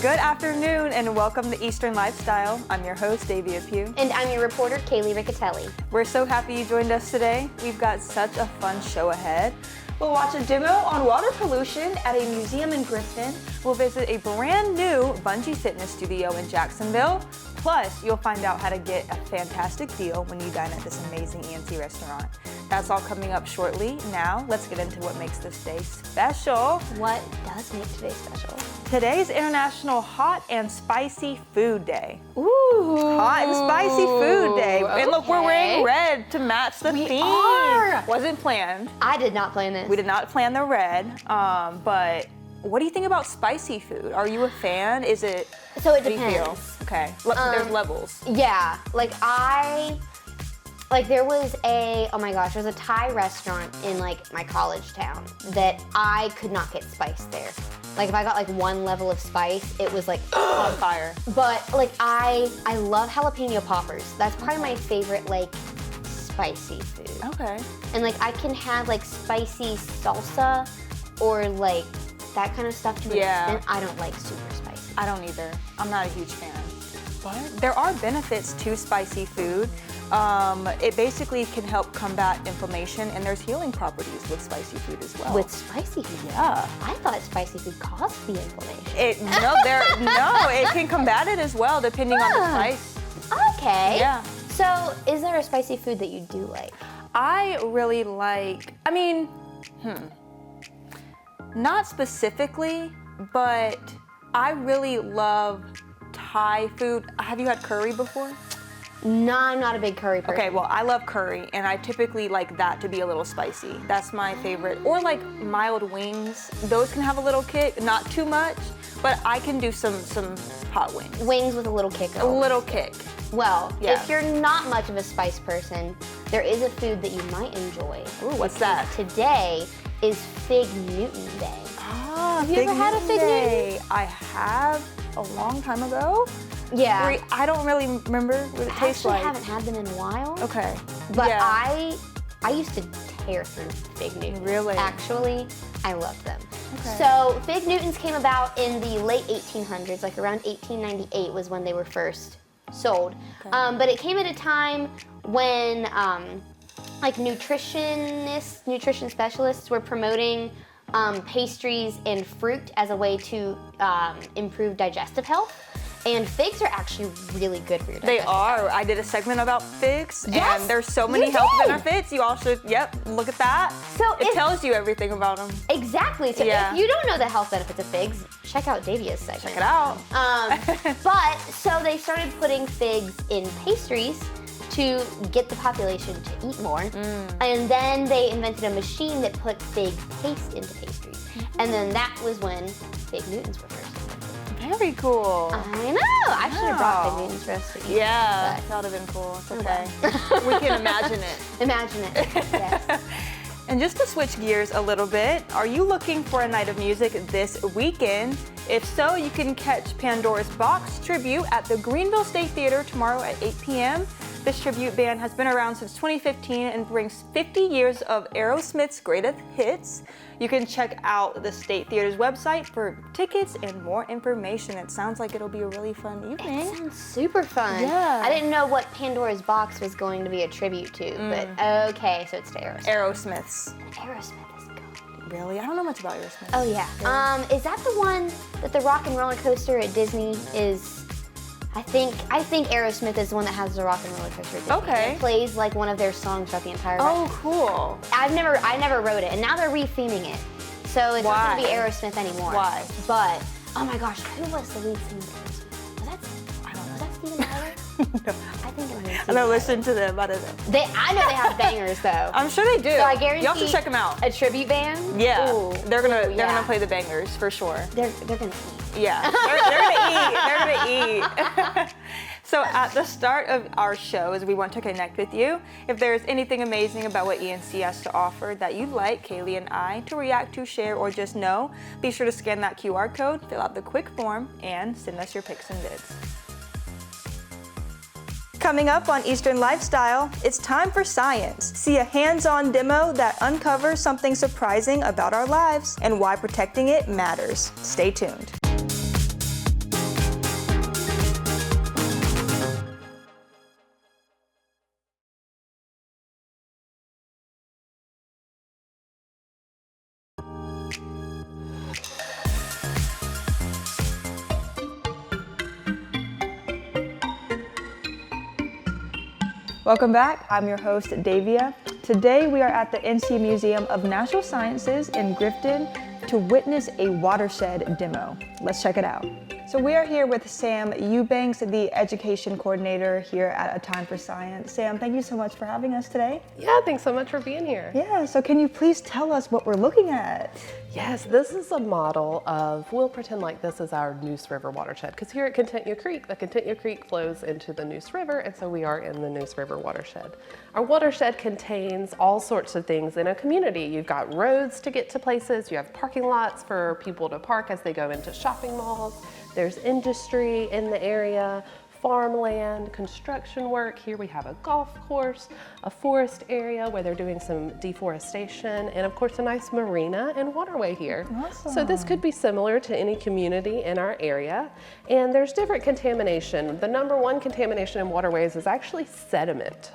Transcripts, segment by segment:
Good afternoon and welcome to Eastern Lifestyle. I'm your host, Davia Pugh. And I'm your reporter, Kaylee Riccatelli. We're so happy you joined us today. We've got such a fun show ahead. We'll watch a demo on water pollution at a museum in Grifton. We'll visit a brand new bungee fitness studio in Jacksonville. Plus, you'll find out how to get a fantastic deal when you dine at this amazing ENC restaurant. That's all coming up shortly. Now, let's get into what makes this day special. What does make today special? Today's International Hot and Spicy Food Day. Ooh. Hot and Spicy Food Day. Okay. And look, we're wearing red to match the theme. Are. Wasn't planned. I did not plan this. We did not plan the red, but what do you think about spicy food? Are you a fan? Is it? So it how do you feel? depends. Okay, there's levels. Yeah, there was there's a Thai restaurant in like my college town that I could not get spice there. Like if I got like one level of spice, it was like On fire. But like I love jalapeno poppers. That's probably my favorite like spicy food. Okay. And like I can have like spicy salsa or like that kind of stuff to an extent. I don't like super spicy. I don't either. I'm not a huge fan. But there are benefits to spicy food. It basically can help combat inflammation, and there's healing properties with spicy food as well. With spicy food? Yeah. I thought spicy food caused the inflammation. It can combat it as well, depending on the spice. Okay. Yeah. So, is there a spicy food that you do like? I really like, not specifically, but I really love Thai food. Have you had curry before? No, I'm not a big curry person. Okay, well, I love curry, and I typically like that to be a little spicy. That's my favorite. Or like mild wings. Those can have a little kick, not too much, but I can do some hot wings. Wings with a little kick. A little kick. Well, Yeah. if you're not much of a spice person, there is a food that you might enjoy. Ooh, what's that? Today is Fig Newton Day. Ah, Have you ever had a Fig Newton? I have a long time ago. Yeah. I don't really remember what it tastes I like. haven't had them in a while. Okay. But yeah. I used to tear through Fig Newtons. Really? Actually, I loved them. Okay. So Fig Newtons came about in the late 1800s, like around 1898 was when they were first sold. Okay. But it came at a time when like nutrition specialists were promoting pastries and fruit as a way to improve digestive health. And figs are actually really good for your digestive They are. health. I did a segment about figs, Yes, and there's so many you health did. benefits. You all should, look at that. So it tells you everything about them. Exactly. So Yeah. if you don't know the health benefits of figs, check out Davia's segment. Check it out. But so they started putting figs in pastries to get the population to eat more. And then they invented a machine that put fig paste into pastries. And then that was when Fig Newtons were first invented. Very cool. I know. I should have brought Wow. Fig Newtons for us to eat. Yeah, but that would have been cool. It's Oh, okay. We can imagine it. Imagine it. Yes. And just to switch gears a little bit, are you looking for a night of music this weekend? If so, you can catch Pandora's Box tribute at the Greenville State Theater tomorrow at 8 p.m. This tribute band has been around since 2015 and brings 50 years of Aerosmith's greatest hits. You can check out the State Theater's website for tickets and more information. It sounds like it'll be a really fun evening. It sounds super fun. Yeah. I didn't know what Pandora's Box was going to be a tribute to, but okay, so it's to Aerosmith. Aerosmith's. Aerosmith is good. Really? I don't know much about Aerosmith. Oh yeah. Is that the one that the Rock and Roller Coaster at Disney is? I think Aerosmith is the one that has the Rock and Roller Coaster at Disney. Okay. It plays like one of their songs throughout the entire ride. Oh, cool. I never wrote it, and now they're re-theming it. So it's not going to be Why? Aerosmith anymore. Why? But, oh my gosh, who was the lead singer of Aerosmith? I don't know. Was that Steven Tyler? No. I think it was Steven I don't listen to them. I don't know. I know they have bangers though. I'm sure they do. So I guarantee Y'all should check them out. A tribute band? Yeah, Ooh. they're gonna yeah. play the bangers for sure. They're gonna eat. Yeah, they're gonna eat. So at the start of our show, as we want to connect with you, if there's anything amazing about what ENC has to offer that you'd like Kaylee and I to react to, share, or just know, be sure to scan that QR code, fill out the quick form, and send us your pics and vids. Coming up on Eastern Lifestyle, it's time for science. See a hands-on demo that uncovers something surprising about our lives and why protecting it matters. Stay tuned. Welcome back. I'm your host, Davia. Today we are at the NC Museum of Natural Sciences in Grifton to witness a watershed demo. Let's check it out. So we are here with Sam Eubanks, the education coordinator here at A Time for Science. Sam, thank you so much for having us today. Yeah, thanks so much for being here. Yeah, so can you please tell us what we're looking at? Yes, this is a model of, we'll pretend like this is our Neuse River watershed, because here at Contentya Creek, the Contentya Creek flows into the Neuse River, and so we are in the Neuse River watershed. Our watershed contains all sorts of things in a community. You've got roads to get to places, you have parking lots for people to park as they go into shopping malls, there's industry in the area, farmland, construction work. Here we have a golf course, a forest area where they're doing some deforestation, and of course a nice marina and waterway here. Awesome. So this could be similar to any community in our area. And there's different contamination. The number one contamination in waterways is actually sediment,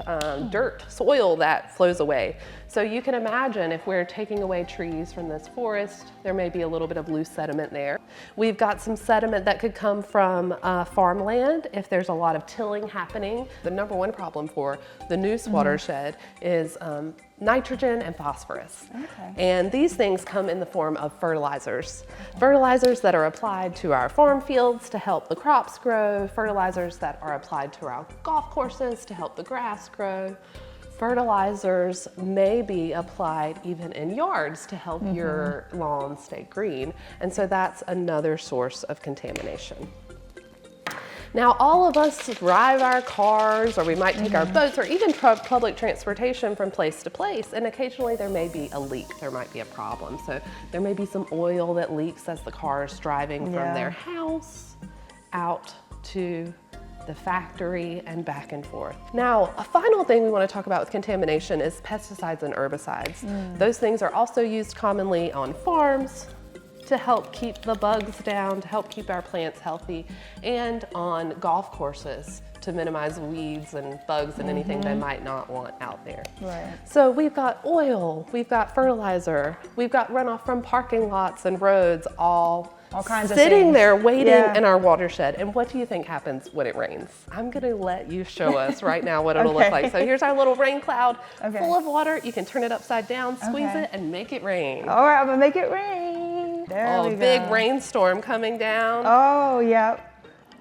dirt, soil that flows away. So you can imagine if we're taking away trees from this forest, there may be a little bit of loose sediment there. We've got some sediment that could come from farmland if there's a lot of tilling happening. The number one problem for the Neuse watershed is nitrogen and phosphorus. Okay. And these things come in the form of fertilizers. Fertilizers that are applied to our farm fields to help the crops grow, fertilizers that are applied to our golf courses to help the grass grow. Fertilizers may be applied even in yards to help your lawn stay green. And so that's another source of contamination. Now, all of us drive our cars, or we might take our boats, or even public transportation from place to place, and occasionally there may be a leak, there might be a problem. So there may be some oil that leaks as the car is driving from their house out to the factory and back and forth. Now, a final thing we want to talk about with contamination is pesticides and herbicides. Those things are also used commonly on farms to help keep the bugs down, to help keep our plants healthy, and on golf courses to minimize weeds and bugs and anything they might not want out there. Right. So we've got oil, we've got fertilizer, we've got runoff from parking lots and roads, all kinds of sitting things. there waiting Yeah. in our watershed. And what do you think happens when it rains? I'm gonna let you show us right now what it'll look like. So here's our little rain cloud full of water. You can turn it upside down, squeeze it, and make it rain. All right, I'm gonna make it rain. There we go. Big rainstorm coming down. Oh, yep.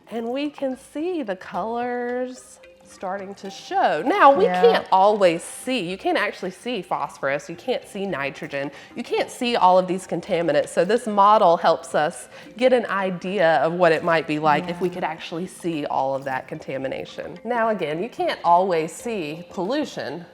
And we can see the colors starting to show. Now, we can't always see, you can't actually see phosphorus, you can't see nitrogen, you can't see all of these contaminants. So this model helps us get an idea of what it might be like if we could actually see all of that contamination. Now again, you can't always see pollution,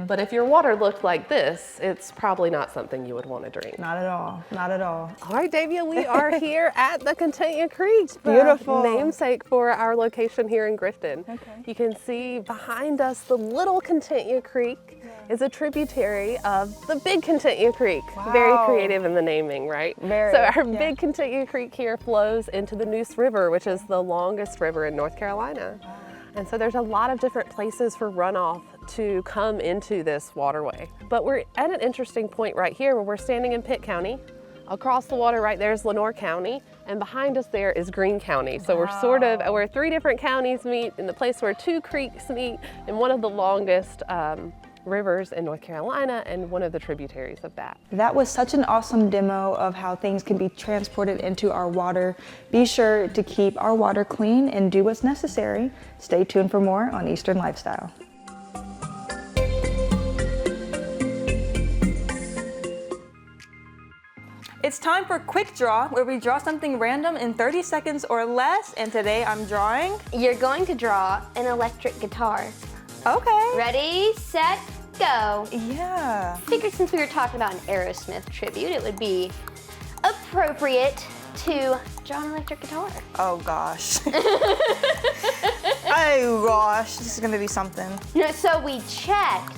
but if your water looked like this, it's probably not something you would want to drink. Not at all, not at all. All right, Davia, we are here at the Contentya Creek. Beautiful. Namesake for our location here in Grifton. Okay. You can see behind us the little Contentya Creek is a tributary of the big Contentya Creek. Wow. Very creative in the naming, right? Very, So our big Contentya Creek here flows into the Neuse River, which is the longest river in North Carolina. Wow. And so there's a lot of different places for runoff to come into this waterway. But we're at an interesting point right here where we're standing in Pitt County. Across the water right there is Lenoir County, and behind us there is Greene County. So we're three different counties meet in the place where two creeks meet in one of the longest rivers in North Carolina and one of the tributaries of that. That was such an awesome demo of how things can be transported into our water. Be sure to keep our water clean and do what's necessary. Stay tuned for more on Eastern Lifestyle. It's time for Quick Draw, where we draw something random in 30 seconds or less, and today I'm drawing... You're going to draw an electric guitar. Okay. Ready, set, go. Yeah. Figured since we were talking about an Aerosmith tribute, it would be appropriate to draw an electric guitar. Oh gosh. Oh gosh, this is gonna be something. No, so we checked.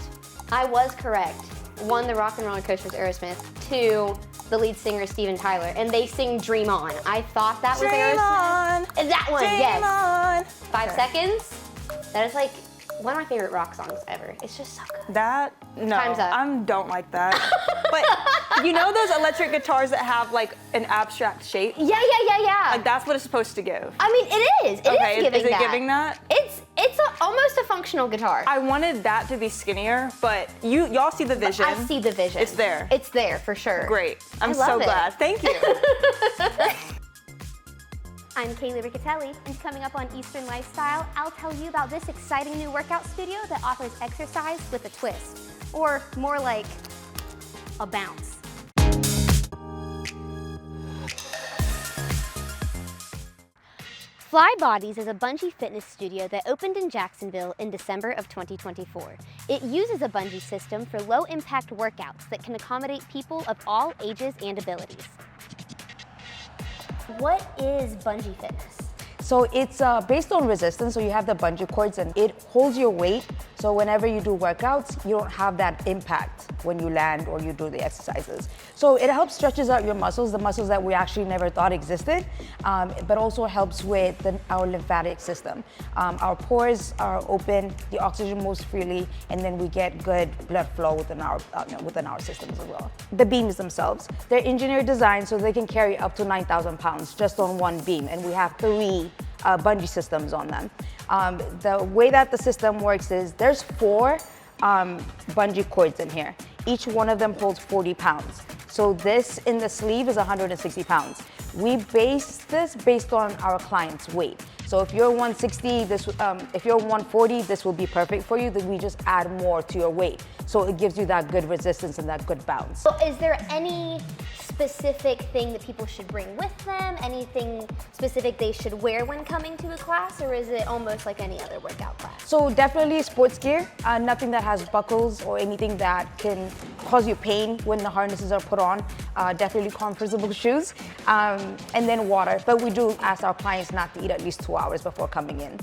I was correct. One, the Rock and Roller Coaster's Aerosmith. Two, the lead singer Steven Tyler, and they sing Dream On. I thought that was Dream Aerosmith. on. And that one, Dream yes. on. 5 seconds. That is like one of my favorite rock songs ever. It's just so good. That, no, Time's up. I don't like that. But you know those electric guitars that have like an abstract shape? Yeah. Like that's what it's supposed to give. I mean, it is. It is giving is it that. giving that? It's almost a functional guitar. I wanted that to be skinnier, but y'all see the vision. I see the vision. It's there. It's there for sure. Great. I'm I love so it. glad. Thank you. I'm Kaylee Riccatelli, and coming up on Eastern Lifestyle, I'll tell you about this exciting new workout studio that offers exercise with a twist, or more like a bounce. Fly Bodies is a bungee fitness studio that opened in Jacksonville in December of 2024. It uses a bungee system for low-impact workouts that can accommodate people of all ages and abilities. What is bungee fitness? So it's based on resistance, so you have the bungee cords and it holds your weight, so whenever you do workouts, you don't have that impact when you land or you do the exercises. So it helps stretches out your muscles, the muscles that we actually never thought existed, but also helps with our lymphatic system. Our pores are open, the oxygen moves freely, and then we get good blood flow within our systems as well. The beams themselves, they're engineered designed so they can carry up to 9,000 pounds just on one beam, and we have 3 bungee systems on them. The way that the system works is there's 4 bungee cords in here. Each one of them holds 40 pounds. So this in the sleeve is 160 pounds. We base this based on our client's weight. So if you're 160, if you're 140, this will be perfect for you. Then we just add more to your weight. So it gives you that good resistance and that good bounce. So is there any specific thing that people should bring with them? Anything specific they should wear when coming to a class, or is it almost like any other workout class? So definitely sports gear, nothing that has buckles or anything that can cause you pain when the harnesses are put on. Definitely comfortable shoes, and then water. But we do ask our clients not to eat at least 2 hours before coming in.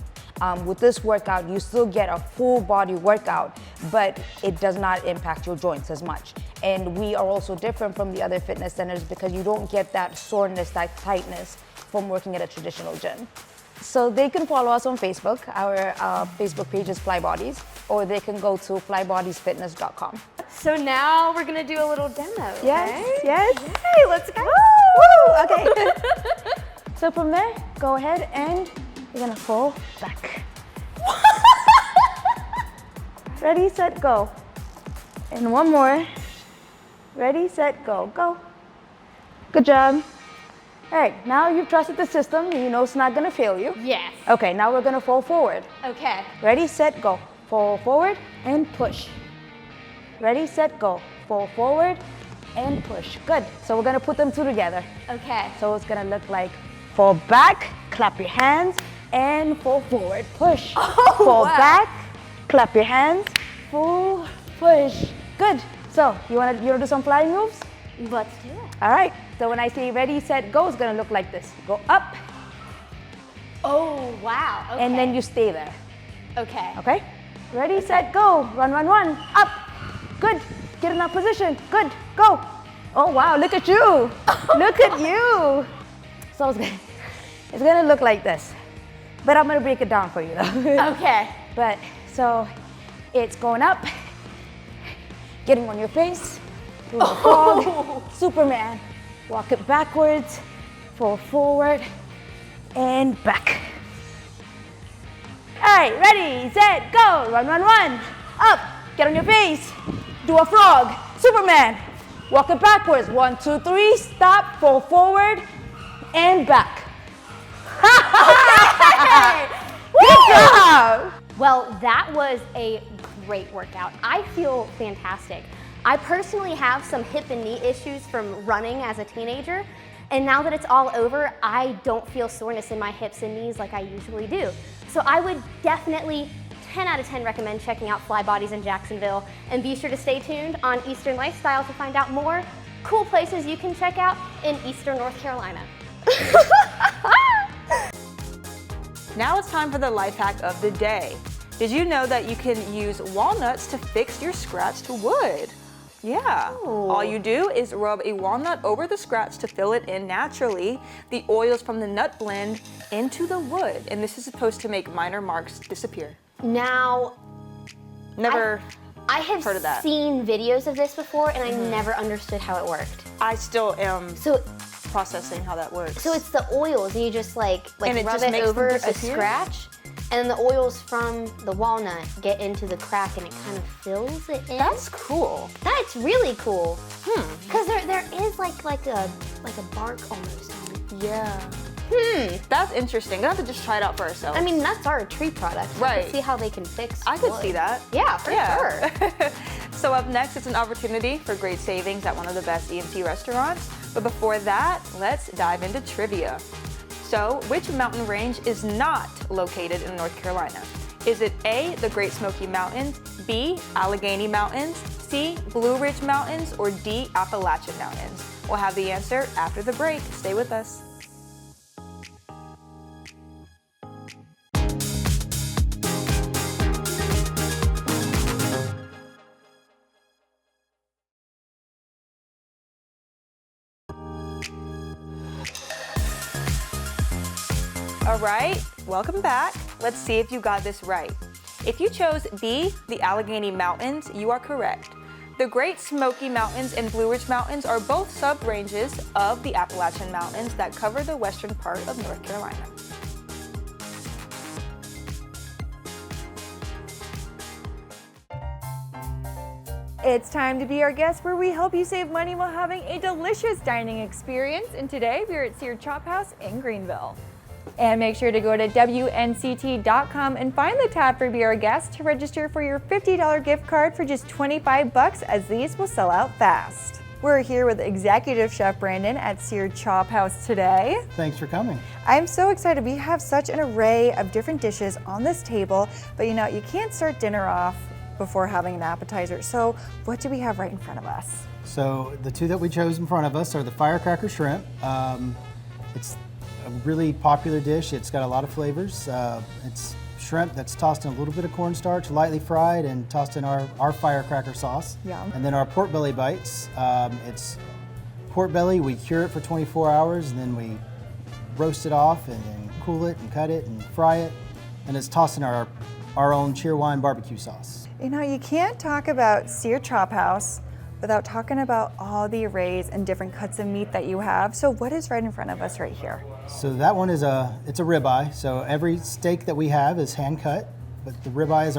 With this workout, you still get a full body workout, but it does not impact your joints as much. And we are also different from the other fitness centers because you don't get that soreness, that tightness from working at a traditional gym. So they can follow us on Facebook. Our Facebook page is Fly Bodies, or they can go to flybodiesfitness.com. So now we're gonna do a little demo. Yes, yes. Hey, let's go. Woo! Okay. So from there, go ahead and you're gonna fall back. Ready, set, go. And one more. Ready, set, go. Go. Good job. All right, now you've trusted the system and you know it's not gonna fail you. Yes. Okay, now we're gonna fall forward. Okay. Ready, set, go. Fall forward and push. Ready, set, go. Fall forward and push. Good. So we're gonna put them 2 together. Okay. So it's gonna look like fall back, clap your hands, and fall forward, push. Fall back, clap your hands, full push. Good. So you wanna do some flying moves? Let's do it. All right. So when I say ready, set, go, it's gonna look like this. Go up, Oh, wow. Okay. and then you stay there. Okay. Okay? Ready, set, go. Run, run, run. Up. Good. Get in that position. Good. Go. Oh wow, look at you. Look at you. So it's gonna look like this. But I'm gonna break it down for you though. Okay. But so it's going up, getting on your face, doing the frog, Superman. Walk it backwards, fall forward, and back. All right, ready, set, go. Run, run, run. Up, get on your face, do a frog, Superman. Walk it backwards. 1, 2, 3, stop, fall forward, and back. Good job. Well, that was a great workout. I feel fantastic. I personally have some hip and knee issues from running as a teenager, and now that it's all over, I don't feel soreness in my hips and knees like I usually do. So I would definitely 10 out of 10 recommend checking out Fly Bodies in Jacksonville, and be sure to stay tuned on Eastern Lifestyle to find out more cool places you can check out in Eastern North Carolina. Now it's time for the life hack of the day. Did you know that you can use walnuts to fix your scratched wood? Yeah. All you do is rub a walnut over the scratch to fill it in naturally. The oils from the nut blend into the wood, and this is supposed to make minor marks disappear. Now, Never I have heard of that. seen videos of this before, and I never understood how it worked. I still am So, processing how that works. so it's the oils, and you just like And it rub just it makes them over a disappear? scratch, and then the oils from the walnut get into the crack, and it kind of fills it in. That's cool. That's really cool. Because there is like a bark almost on it. Yeah. That's interesting. Gonna have to just try it out for ourselves. I mean, nuts are a tree product. I Right. could see how they can fix I could wood. see that. Yeah, for sure. So up next, it's an opportunity for great savings at one of the best EMT restaurants. But before that, let's dive into trivia. So, which mountain range is not located in North Carolina? Is it A, the Great Smoky Mountains, B, Allegheny Mountains, C, Blue Ridge Mountains, or D, Appalachian Mountains? We'll have the answer after the break. Stay with us. All right, welcome back. Let's see if you got this right. If you chose B, the Allegheny Mountains, you are correct. The Great Smoky Mountains and Blue Ridge Mountains are both sub-ranges of the Appalachian Mountains that cover the western part of North Carolina. It's time to be our guest, where we help you save money while having a delicious dining experience. And today we're at Seared Chophouse in Greenville. And make sure to go to WNCT.com and find the tab for Be Our Guest to register for your $50 gift card for just $25, as these will sell out fast. We're here with Executive Chef Brandon at Seared Chophouse today. Thanks for coming. I'm so excited. We have such an array of different dishes on this table, but you know, you can't start dinner off before having an appetizer. So what do we have right in front of us? So the two that we chose in front of us are the firecracker shrimp. It's a really popular dish. It's got a lot of flavors. It's shrimp that's tossed in a little bit of cornstarch, lightly fried, and tossed in our firecracker sauce. Yum. And then our pork belly bites. It's pork belly. We cure it for 24 hours, and then we roast it off, and then cool it and cut it and fry it. And it's tossed in our own Cheerwine barbecue sauce. You know, you can't talk about Seared Chophouse without talking about all the arrays and different cuts of meat that you have. So what is right in front of us right here? So that one is it's a ribeye. So every steak that we have is hand cut, but the ribeye is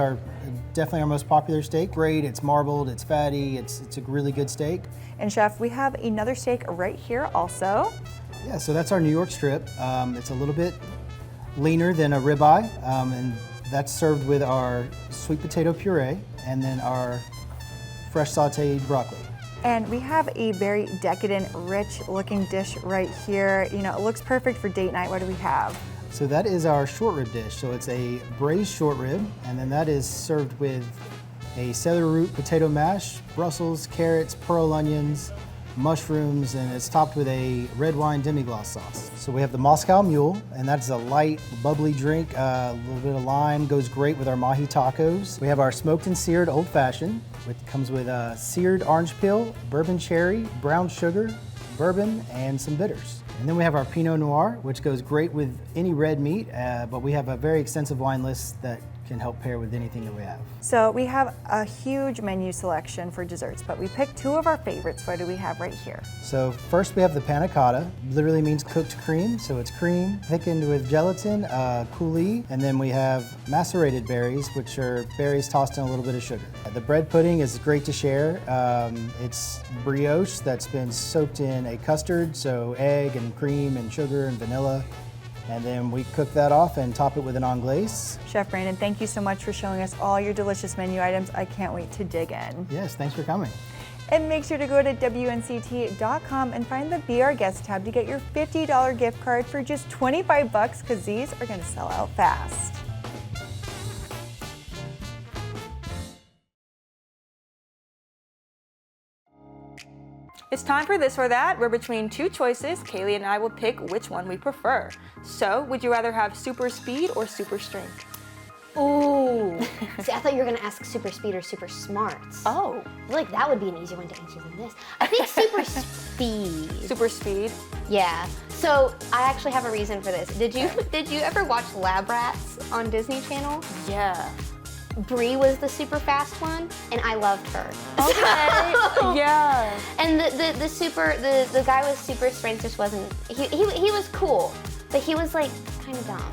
definitely our most popular steak. Great, it's marbled, it's fatty, it's a really good steak. And Chef, we have another steak right here also. Yeah, so that's our New York strip. It's a little bit leaner than a ribeye, and that's served with our sweet potato puree and then our fresh sauteed broccoli. And we have a very decadent, rich looking dish right here. You know, it looks perfect for date night. What do we have? So that is our short rib dish. So it's a braised short rib, and then that is served with a celery root potato mash, Brussels, carrots, pearl onions, mushrooms, and it's topped with a red wine demi-glace sauce. So we have the Moscow Mule, and that's a light, bubbly drink. A little bit of lime goes great with our mahi tacos. We have our smoked and seared old fashioned, which comes with seared orange peel, bourbon cherry, brown sugar, bourbon, and some bitters. And then we have our Pinot Noir, which goes great with any red meat, but we have a very extensive wine list that can help pair with anything that we have. So we have a huge menu selection for desserts, but we picked two of our favorites. What do we have right here? So first we have the panna cotta. Literally means cooked cream. So it's cream thickened with gelatin, coulis, and then we have macerated berries, which are berries tossed in a little bit of sugar. The bread pudding is great to share. It's brioche that's been soaked in a custard, so egg and cream and sugar and vanilla. And then we cook that off and top it with an anglaise. Chef Brandon, thank you so much for showing us all your delicious menu items. I can't wait to dig in. Yes, thanks for coming. And make sure to go to WNCT.com and find the Be Our Guest tab to get your $50 gift card for just $25, because these are going to sell out fast. It's time for This or That. We're between two choices. Kaylee and I will pick which one we prefer. So, would you rather have super speed or super strength? Ooh. See, I thought you were gonna ask super speed or super smarts. Oh. I feel like that would be an easier one to answer than this. I think super speed. Super speed? Yeah. So I actually have a reason for this. Did you ever watch Lab Rats on Disney Channel? Yeah. Bree was the super fast one, and I loved her. Okay. Yeah. And the guy with super strength just wasn't. He was cool, but he was like kind of dumb.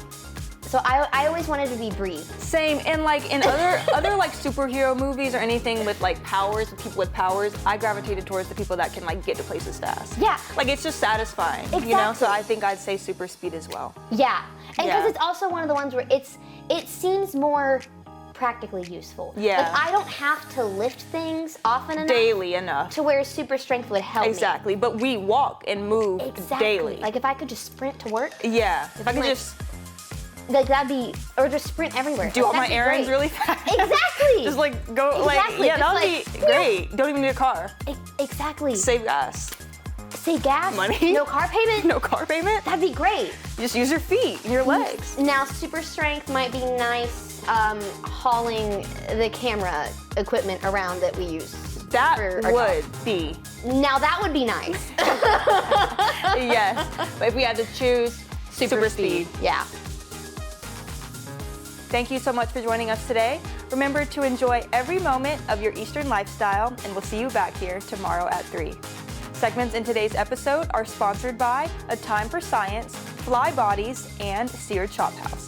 So I always wanted to be Bree. Same, and like in other like superhero movies or anything with like powers, with people with powers, I gravitated towards the people that can like get to places fast. Yeah. Like it's just satisfying, Exactly. you know? So I think I'd say super speed as well. Yeah, and because Yeah. it's also one of the ones where it seems more practically useful. Yeah. Like I don't have to lift things often enough. Daily enough. To where super strength would help Exactly, but we walk and move me. Exactly. daily. Like if I could just sprint to work. Yeah, if I could like, just Like that'd be, or just sprint everywhere. do all my That'd be errands great. really fast. Exactly. Just like go, Exactly, like, yeah, that would just be like, great. Don't even need a car. Exactly. Save gas. Save gas. Money. No car payment. No car payment. That'd be great. You just use your feet and your legs. Now, super strength might be nice hauling the camera equipment around that we use. That for our would job. be, Now, that would be nice. yes. But if we had to choose, super speed. Yeah. Thank you so much for joining us today. Remember to enjoy every moment of your Eastern lifestyle, and we'll see you back here tomorrow at 3. Segments in today's episode are sponsored by A Time for Science, Fly Bodies, and Seared Chophouse.